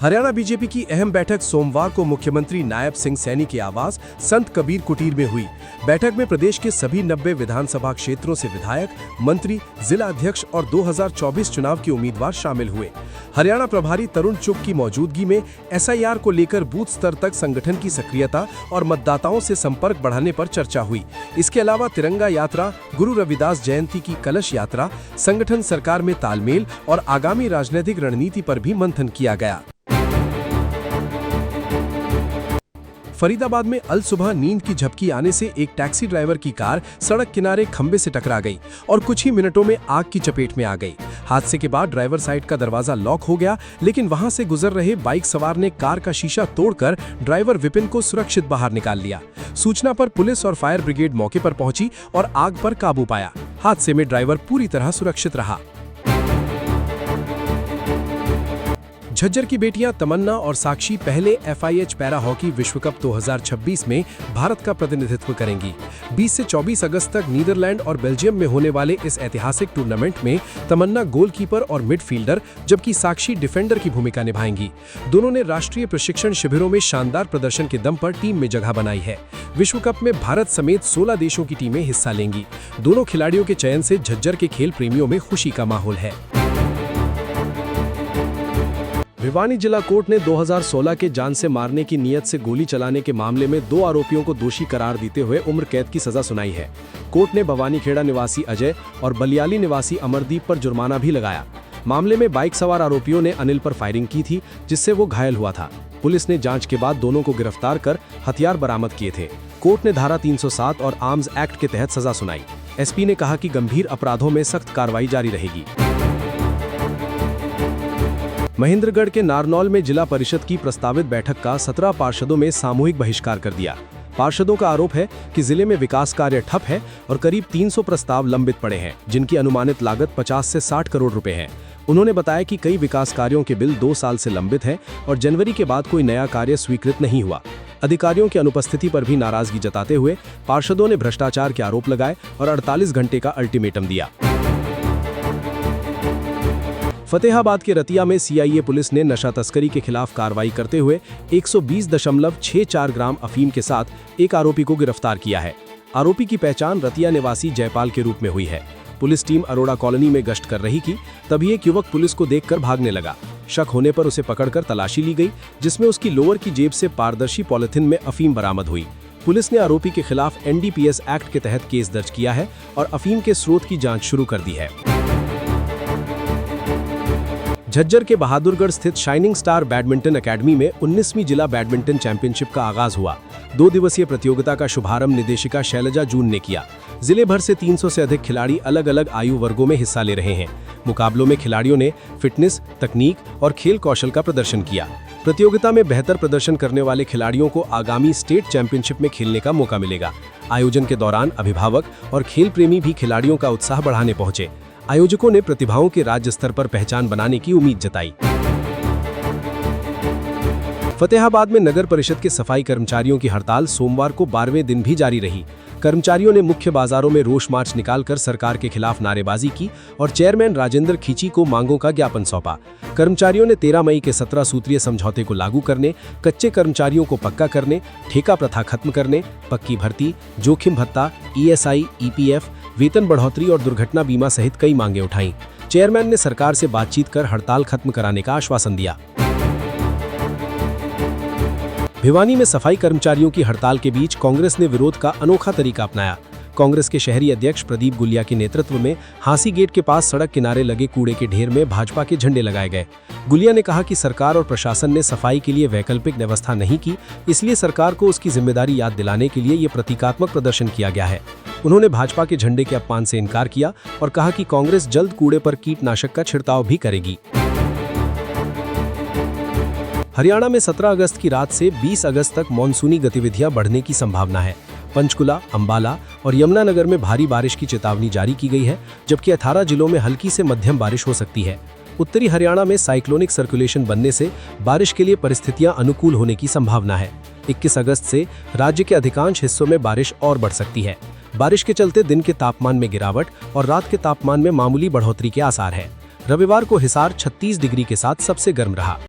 Haryana BJP की अहम बैठक सोमवार को मुख्यमंत्री नायब सिंह सैनी के आवास संत कबीर कुटीर में हुई। बैठक में प्रदेश के सभी 90 विधानसभा क्षेत्रों से विधायक, मंत्री, जिला अध्यक्ष और 2024 चुनाव के उम्मीदवार शामिल हुए। हरियाणा प्रभारी तरुण चुग की मौजूदगी में SIR को लेकर बूथ स्तर तक संगठन की सक्रियता और मतदाताओं से संपर्क बढ़ाने पर चर्चा हुई। इसके अलावा तिरंगा यात्रा, गुरु रविदास जयंती की कलश यात्रा, संगठन सरकार में तालमेल और आगामी राजनीतिक रणनीति पर भी मंथन किया गया। फरीदाबाद में अल सुबह नींद की झपकी आने से एक टैक्सी ड्राइवर की कार सड़क किनारे खंबे से टकरा गई और कुछ ही मिनटों में आग की चपेट में आ गई। हादसे के बाद ड्राइवर साइड का दरवाजा लॉक हो गया, लेकिन वहां से गुजर रहे बाइक सवार ने कार का शीशा तोड़कर ड्राइवर विपिन को सुरक्षित बाहर निकाल लिया। सूचना पर पुलिस और फायर ब्रिगेड मौके पर पहुंची और आग पर काबू पाया। हादसे में ड्राइवर पूरी तरह सुरक्षित रहा। झज्जर की बेटियां तमन्ना और साक्षी पहले FIH पैरा हॉकी विश्व कप 2026 में भारत का प्रतिनिधित्व करेंगी। 20 से 24 अगस्त तक नीदरलैंड और बेल्जियम में होने वाले इस ऐतिहासिक टूर्नामेंट में तमन्ना गोलकीपर और मिडफील्डर, जबकि साक्षी डिफेंडर की भूमिका निभाएंगी। दोनों ने राष्ट्रीय प्रशिक्षण शिविरों में शानदार प्रदर्शन के दम पर टीम में जगह बनाई है। विश्व कप में भारत समेत 16 देशों की टीमें हिस्सा लेंगी। दोनों खिलाड़ियों के चयन से झज्जर के खेल प्रेमियों में खुशी का माहौल है। भिवानी जिला कोर्ट ने 2016 के जान से मारने की नीयत से गोली चलाने के मामले में 2 आरोपियों को दोषी करार देते हुए उम्र कैद की सजा सुनाई है। कोर्ट ने भवानीखेड़ा निवासी अजय और बलियाली निवासी अमरदीप पर जुर्माना भी लगाया। मामले में बाइक सवार आरोपियों ने अनिल पर फायरिंग की थी, जिससे वो घायल हुआ था। पुलिस ने जांच के बाद दोनों को गिरफ्तार कर हथियार बरामद किए थे। कोर्ट ने धारा 307 और आर्म्स एक्ट के तहत सजा सुनाई। SP ने कहा कि गंभीर अपराधों में सख्त कार्रवाई जारी रहेगी। महेंद्रगढ़ के नारनौल में जिला परिषद की प्रस्तावित बैठक का 17 पार्षदों में सामूहिक बहिष्कार कर दिया। पार्षदों का आरोप है कि जिले में विकास कार्य ठप है और करीब 300 प्रस्ताव लंबित पड़े हैं, जिनकी अनुमानित लागत 50 से 60 करोड़ रुपए है। उन्होंने बताया कि कई विकास कार्यों के बिल 2 साल से लंबित हैं और जनवरी के बाद कोई नया कार्य स्वीकृत नहीं हुआ। अधिकारियों की अनुपस्थिति पर भी नाराजगी जताते हुए पार्षदों ने भ्रष्टाचार के आरोप लगाए और 48 घंटे का अल्टीमेटम दिया। फतेहाबाद के रतिया में CIA पुलिस ने नशा तस्करी के खिलाफ कार्रवाई करते हुए 120.64 ग्राम अफीम के साथ एक आरोपी को गिरफ्तार किया है। आरोपी की पहचान रतिया निवासी जयपाल के रूप में हुई है। पुलिस टीम अरोड़ा कॉलोनी में गश्त कर रही थी, तभी एक युवक पुलिस को देखकर भागने लगा। शक होने पर उसे पकड़कर तलाशी ली गई, जिसमें उसकी लोअर की जेब से पारदर्शी पॉलिथीन में अफीम बरामद हुई। पुलिस ने आरोपी के खिलाफ NDPS एक्ट के तहत केस दर्ज किया है और अफीम के स्रोत की जाँच शुरू कर दी है। झज्जर के बहादुरगढ़ स्थित शाइनिंग स्टार बैडमिंटन अकेडमी में 19वीं जिला बैडमिंटन चैंपियनशिप का आगाज हुआ। 2 दिवसीय प्रतियोगिता का शुभारंभ निदेशिका शैलजा जून ने किया। जिले भर से 300 से अधिक खिलाड़ी अलग अलग आयु वर्गों में हिस्सा ले रहे हैं। मुकाबलों में खिलाड़ियों ने फिटनेस, तकनीक और खेल कौशल का प्रदर्शन किया। प्रतियोगिता में बेहतर प्रदर्शन करने वाले खिलाड़ियों को आगामी स्टेट चैंपियनशिप में खेलने का मौका मिलेगा। आयोजन के दौरान अभिभावक और खेल प्रेमी भी खिलाड़ियों का उत्साह बढ़ाने पहुंचे। आयोजकों ने प्रतिभाओं के राज्य स्तर पर पहचान बनाने की उम्मीद जताई। फतेहाबाद में नगर परिषद के सफाई कर्मचारियों की हड़ताल सोमवार को 12वें दिन भी जारी रही। कर्मचारियों ने मुख्य बाजारों में रोष मार्च निकालकर सरकार के खिलाफ नारेबाजी की और चेयरमैन राजेंद्र खींची को मांगों का ज्ञापन सौंपा। कर्मचारियों ने 13 मई के 17 सूत्रीय समझौते को लागू करने, कच्चे कर्मचारियों को पक्का करने, ठेका प्रथा खत्म करने, पक्की भर्ती, जोखिम भत्ता, ESI, EPF, वेतन बढ़ोतरी और दुर्घटना बीमा सहित कई मांगे उठाईं। चेयरमैन ने सरकार से बातचीत कर हड़ताल खत्म कराने का आश्वासन दिया। भिवानी में सफाई कर्मचारियों की हड़ताल के बीच कांग्रेस ने विरोध का अनोखा तरीका अपनाया। कांग्रेस के शहरी अध्यक्ष प्रदीप गुलिया के नेतृत्व में हांसी गेट के पास सड़क किनारे लगे कूड़े के ढेर में भाजपा के झंडे लगाए गए। गुलिया ने कहा कि सरकार और प्रशासन ने सफाई के लिए वैकल्पिक व्यवस्था नहीं की, इसलिए सरकार को उसकी जिम्मेदारी याद दिलाने के लिए ये प्रतीकात्मक प्रदर्शन किया गया है। उन्होंने भाजपा के झंडे के अपमान से इनकार किया और कहा कि कांग्रेस जल्द कूड़े पर कीटनाशक का छिड़काव भी करेगी। हरियाणा में 17 अगस्त की रात से 20 अगस्त तक मानसूनी गतिविधियां बढ़ने की संभावना है। पंचकुला, अंबाला और यमुनानगर में भारी बारिश की चेतावनी जारी की गई है, जबकि 18 जिलों में हल्की से मध्यम बारिश हो सकती है। उत्तरी हरियाणा में साइक्लोनिक सर्कुलेशन बनने से बारिश के लिए परिस्थितियां अनुकूल होने की संभावना है। 21 अगस्त से राज्य के अधिकांश हिस्सों में बारिश और बढ़ सकती है। बारिश के चलते दिन के तापमान में गिरावट और रात के तापमान में मामूली बढ़ोतरी के आसार है। रविवार को हिसार 36 डिग्री के साथ सबसे गर्म रहा।